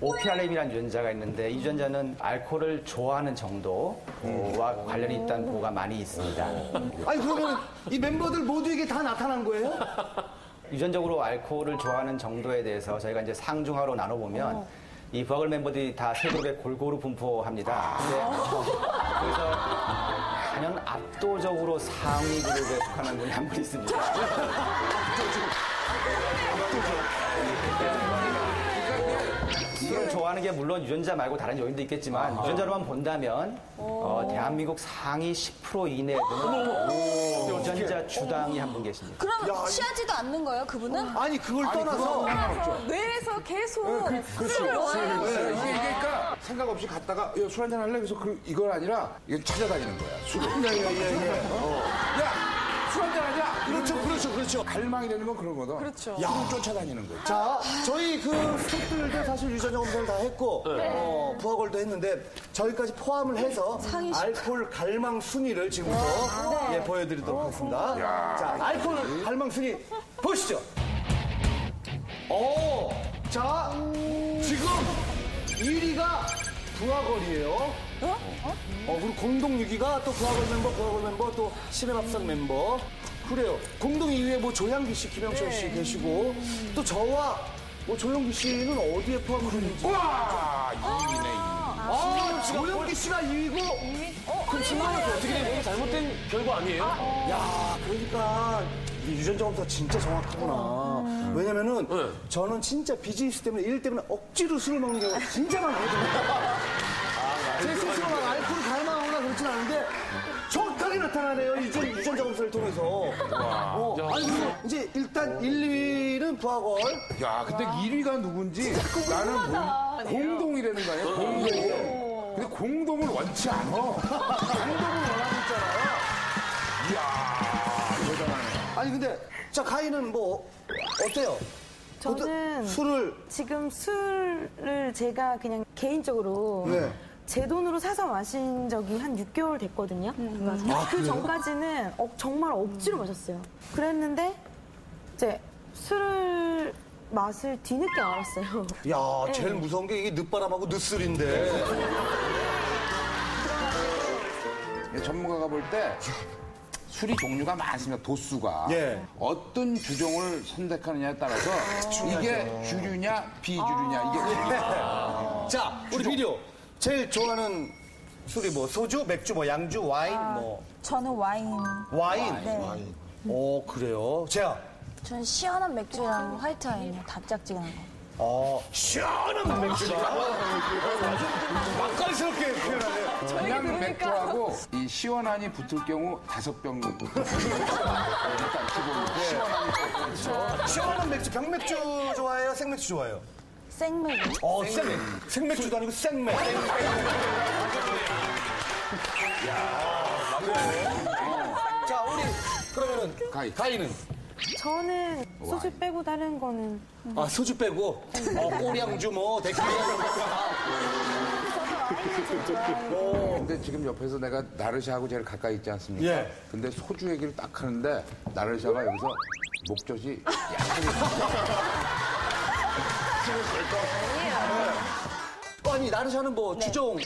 오피알렘이라는 유전자가 있는데 이 유전자는 알코올을 좋아하는 정도와 관련이 있다는 보고가 많이 있습니다. 아니 그러면 이 멤버들 모두에게 다 나타난 거예요? 유전적으로 알코올을 좋아하는 정도에 대해서 저희가 이제 상중하로 나눠보면 이 부하걸 멤버들이 다 세 그룹에 골고루 분포합니다. 그래서 단연 압도적으로 상위 그룹에 속하는 분이 한 분 있습니다. 술을 좋아하는 게 물론 유전자 말고 다른 요인도 있겠지만 유전자로만 본다면 대한민국 상위 10% 이내에 드는 유전자 주당이 한 분 계십니다. 그럼 취하지도 않는 거예요, 그분은? 아니 그걸 떠나서 뇌에서 계속 술을 이게 그러니까 생각 없이 갔다가 술 한잔 할래? 그래서 이건 아니라 이건 찾아다니는 거야. 술을. 야! 술 한잔 하자! 그렇죠. 갈망이 되는 건 그런 거다. 그렇죠. 술을 쫓아다니는 거지. 자 저희 그 스태프들도 사실 유전자 검사를 다 했고 부하걸도 했는데 저희까지 포함을 해서 알코올 갈망 순위를 지금부터 예, 보여드리도록 하겠습니다. 자 알코올 갈망 순위 보시죠. 자 지금 1위가 부하걸이에요. 그리고 공동 6위가 또 부하걸 멤버, 또 시네밥상 멤버. 그래요. 공동 2위에 뭐 조양기 씨, 김영철 씨 계시고 또 저와 뭐 조영기 씨는 어디에 포함되는지. 와! 2위네, 2위. 조영기 씨가 2위고. 그럼 지금은 어떻게 된 거예요? 잘못된 결과 아니에요? 야, 그러니까 이 유전자 검사 진짜 정확하구나. 왜냐면은 저는 진짜 비즈니스 때문에 일 때문에 억지로 술을 먹는 경우가 진짜 많거든요. 제 스스로 막 알코올 갈망하거나 그렇진 않은데 정확하게 나타나네요. 유전자 검사를 통해서. 아니 그리고 이제 일단 1, 2위는 부하걸. 야, 근데 1위가 누군지 나는 공동이라는 거 아니야? 공동. 근데 공동을 원치 않아. 공동을 원하고 있잖아요. 이야, 대단하네. 아니 근데 자 가인은 뭐 어때요? 저는 술을 지금 술을 제가 그냥 개인적으로 제 돈으로 사서 마신 적이 한 6개월 됐거든요. 그 전까지는 정말 억지로 마셨어요. 그랬는데 이제 술을 맛을 뒤늦게 알았어요. 야, 제일 무서운 게 이게 늦바람하고 늦술인데. 전문가가 볼 때 술이 종류가 많습니다. 도수가. 어떤 주종을 선택하느냐에 따라서 이게 주류냐 비주류냐 이게 달라요. 자, 우리 비디오. 제일 좋아하는 술이 뭐 소주, 맥주, 뭐 양주, 와인, 뭐. 저는 와인. 와인? 네. 오, 그래요. 재야. 저는 시원한 맥주랑 화이트 와인이요. 달짝지근한 거. 시원한 맥주다. 맛깔스럽게 표현하네. 그냥 맥주하고 이 시원한이 붙을 경우 5병 정도. 일단 기본인데. 시원한 맥주, 병맥주 좋아해요? 생맥주 좋아해요? 생맥. 생맥주도 아니고 생맥. 자, 우리 그러면은 가인은? 저는 소주 빼고 다른 거는 아, 소주 빼고? 꼬량주 뭐, 데킬라. 근데 지금 옆에서 내가 나르샤하고 제일 가까이 있지 않습니까? 근데 소주 얘기를 딱 하는데 나르샤가 여기서 목젖이 아니, 나르샤는 뭐 주종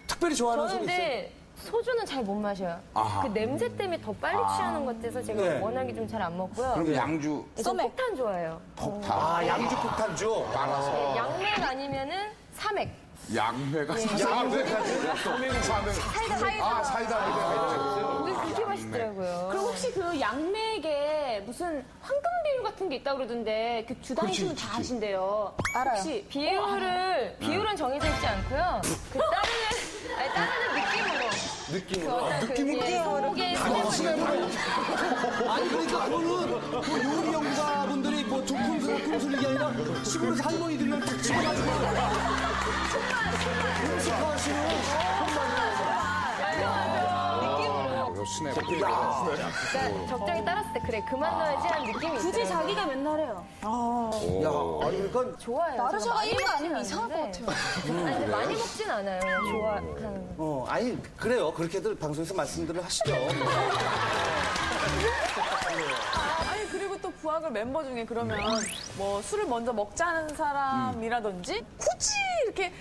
특별히 좋아하는 술이 있어요? 근데 소주는 잘 못 마셔요. 그 냄새 때문에 더 빨리 취하는 것 같아서 제가 워낙에 좀 잘 안 먹고요. 그럼 양주 저 폭탄 좋아해요. 폭탄. 양주 폭탄주? 많아서. 양맥 아니면은 사맥. 양회가 사이다. 그게 맛있더라고요. 그럼 혹시 그 양맥에 무슨 황금 비율 같은 게 있다고 그러던데 그 주당이시면 다 아신대요. 알아요. 혹시 비율은 정해져 있지 않고요. 그 따르는 느낌으로. 느낌으로? 아니, 그러니까 그거는 그 요리 연구가분들이 뭐 조금술 이게 아니라 시골에서 할머니들이랑 탁 집어가지고 적당히 따랐을 때 그래 그만 넣어야지 하는 느낌이 있어요. 굳이 자기가 맨날 해요. 야, 아니, 그러니까. 좋아요. 나르샤가 1위가 아니면 이상할 것 같아요. 아니, 근데 많이 먹진 않아요. 그냥 좋아하는 거. 아니, 그래요. 그렇게들 방송에서 말씀들을 하시죠. 아니, 그리고 또 부학을 멤버 중에 그러면 뭐 술을 먼저 먹자는 사람이라든지 굳이 이렇게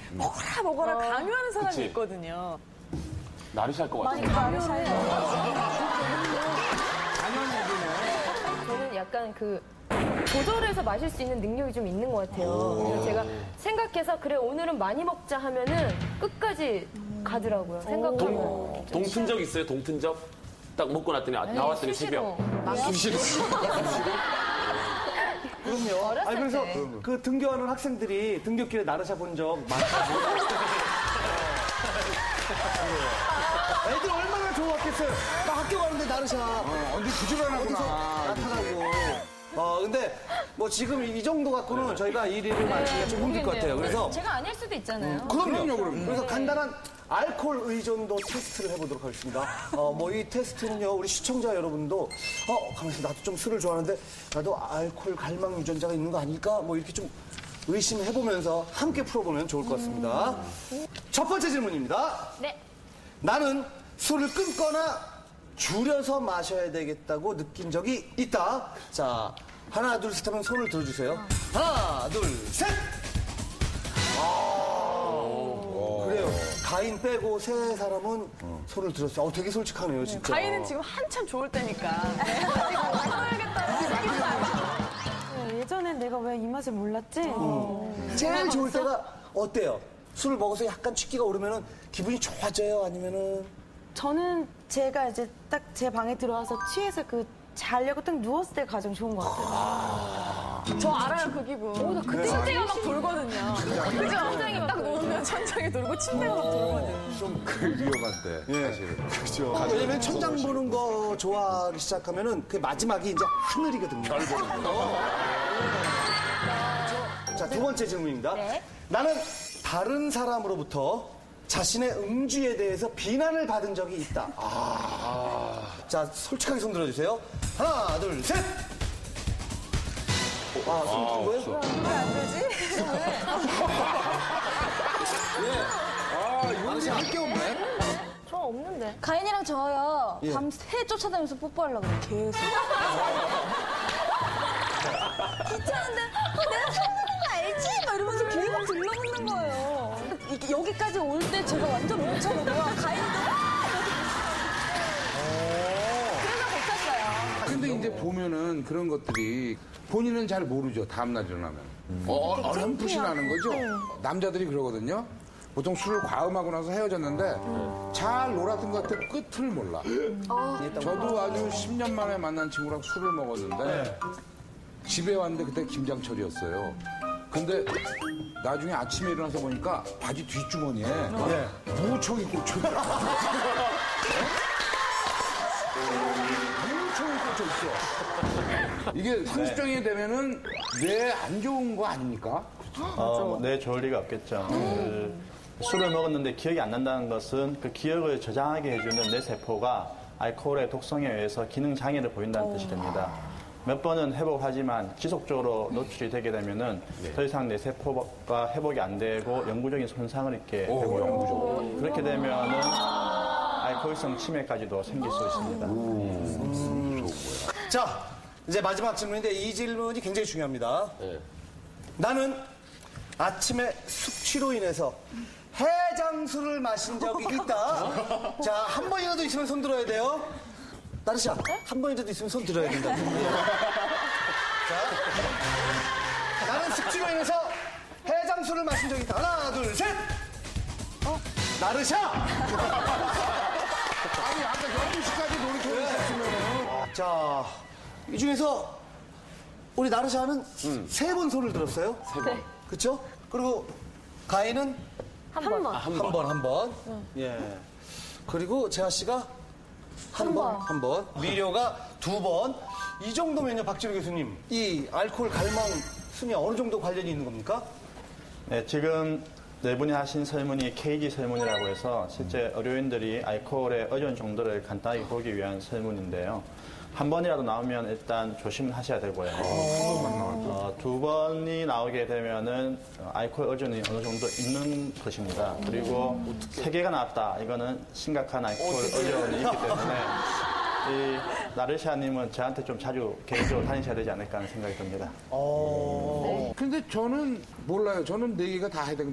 먹어라 강요하는 사람이 있거든요. 나르시 할 것 같아요. 많이 강요를 해요. 저는 약간 조절해서 마실 수 있는 능력이 좀 있는 것 같아요. 그래서 제가 생각해서 그래 오늘은 많이 먹자 하면은 끝까지 가더라고요. 생각하면. 동튼적 있어요? 동튼적? 딱 먹고 났더니 나왔더니 새벽. 수시로. 그럼요. 아니, 그래서 때. 그 등교하는 학생들이 등교길에 나르샤 본 적 많다고. 애들 얼마나 좋았겠어요. 나 학교 가는데 나르샤. 언제 부지런하구나. 나타나고. 근데 뭐 지금 이 정도 갖고는 저희가 1위를 맞추기가 좀 힘들 것 같아요. 그래서 제가 아닐 수도 있잖아요. 그럼요. 그래서 간단한 알코올 의존도 테스트를 해보도록 하겠습니다. 뭐 이 테스트는요, 우리 시청자 여러분도, 가만있어, 나도 좀 술을 좋아하는데, 나도 알코올 갈망 유전자가 있는 거 아닐까? 뭐 이렇게 좀 의심해보면서 함께 풀어보면 좋을 것 같습니다. 첫 번째 질문입니다. 네. 나는 술을 끊거나 줄여서 마셔야 되겠다고 느낀 적이 있다. 자, 하나, 둘, 셋 하면 손을 들어주세요. 하나, 둘, 셋! 그래요. 가인 빼고 세 사람은 손을 들었어요. 되게 솔직하네요, 진짜. 가인은 지금 한참 좋을 때니까. 예전엔 내가 왜 이 맛을 몰랐지? 제일 좋을 때가 어때요? 술을 먹어서 약간 취기가 오르면은 기분이 좋아져요? 아니면은? 저는 제가 이제 딱 제 방에 들어와서 취해서 자려고 딱 누웠을 때 가장 좋은 것 같아요. 저 알아요, 그 기분. 그때 침대가 막 돌거든요. 그죠? 천장이 딱 놓으면 천장이 돌고 침대가 막 돌거든요. 좀 위험한데, 사실은. 그렇죠. 왜냐면 천장 보는 거 좋아하기 시작하면은 그 마지막이 이제 하늘이거든요. 별 보는 거. 자, 두 번째 질문입니다. 네. 나는 다른 사람으로부터 자신의 음주에 대해서 비난을 받은 적이 있다. 자, 솔직하게 손 들어주세요. 하나, 둘, 셋! 손 든 거예요? 왜안 되지? 이건 할게 없네. 저 없는데. 가인이랑 저요. 예. 밤새 쫓아다니면서 뽀뽀하려고 그래, 계속. 귀찮은데, 내가 사는 거 알지? 막 이러면서 계속 들러붙는 거예요. 여기까지 올 때 제가 완전 못 참고요. 가인도 그래서 못 찼어요. 근데 이제 보면은 그런 것들이 본인은 잘 모르죠. 다음날 일어나면. 어렴풋이 나는 거죠. 남자들이 그러거든요. 보통 술을 과음하고 나서 헤어졌는데 잘 놀았던 것 같아 끝을 몰라. 저도 아주 10년 만에 만난 친구랑 술을 먹었는데 집에 왔는데 그때 김장철이었어요. 근데 나중에 아침에 일어나서 보니까 바지 뒷주머니에 무총이 꽂혀있어. 무총이 꽂혀있어. 이게 30병이 되면은 뇌에 안 좋은 거 아닙니까? 네, 좋을 리가 없겠죠. 술을 먹었는데 기억이 안 난다는 것은 그 기억을 저장하게 해주는 뇌 세포가 알코올의 독성에 의해서 기능 장애를 보인다는 뜻이 됩니다. 몇 번은 회복하지만 지속적으로 노출이 되게 되면은 더 이상 뇌 세포가 회복이 안 되고 영구적인 손상을 입게 되고요. 그렇게 되면은 알코올성 치매까지도 생길 수 있습니다. 자, 이제 마지막 질문인데 이 질문이 굉장히 중요합니다. 나는 아침에 숙취로 인해서 해장술을 마신 적이 있다. 자, 한 번이라도 있으면 손 들어야 돼요. 나르샤, 한 번이라도 있으면 손 들어야 된다. 자, 나는 숙취로 인해서 해장술을 마신 적이 있다. 하나, 둘, 셋! 나르샤! 아니, 아까 12시까지 놀이터에 있었으면. 자, 이 중에서 우리 나르샤는 세 번 손을 들었어요. 세 번. 그쵸? 그리고 가인은 한 번. 예. 그리고 재하 씨가 한 번. 미료가 2번. 이 정도면요, 박지로 교수님. 이 알코올 갈망 순위 어느 정도 관련이 있는 겁니까? 네, 지금 네 분이 하신 설문이 KG 설문이라고 해서 실제 의료인들이 알코올의 의존 정도를 간단하게 보기 위한 설문인데요. 한 번이라도 나오면 일단 조심을 하셔야 되고요. 2번이 나오게 되면은 알코올 의존이 어느 정도 있는 것입니다. 그리고 3개가 나왔다. 이거는 심각한 알코올 의존이 있기 때문에 이 나르샤님은 저한테 좀 자주 개인적으로 다니셔야 되지 않을까 하는 생각이 듭니다. 근데 저는 몰라요. 저는 네 개가 다 해당돼.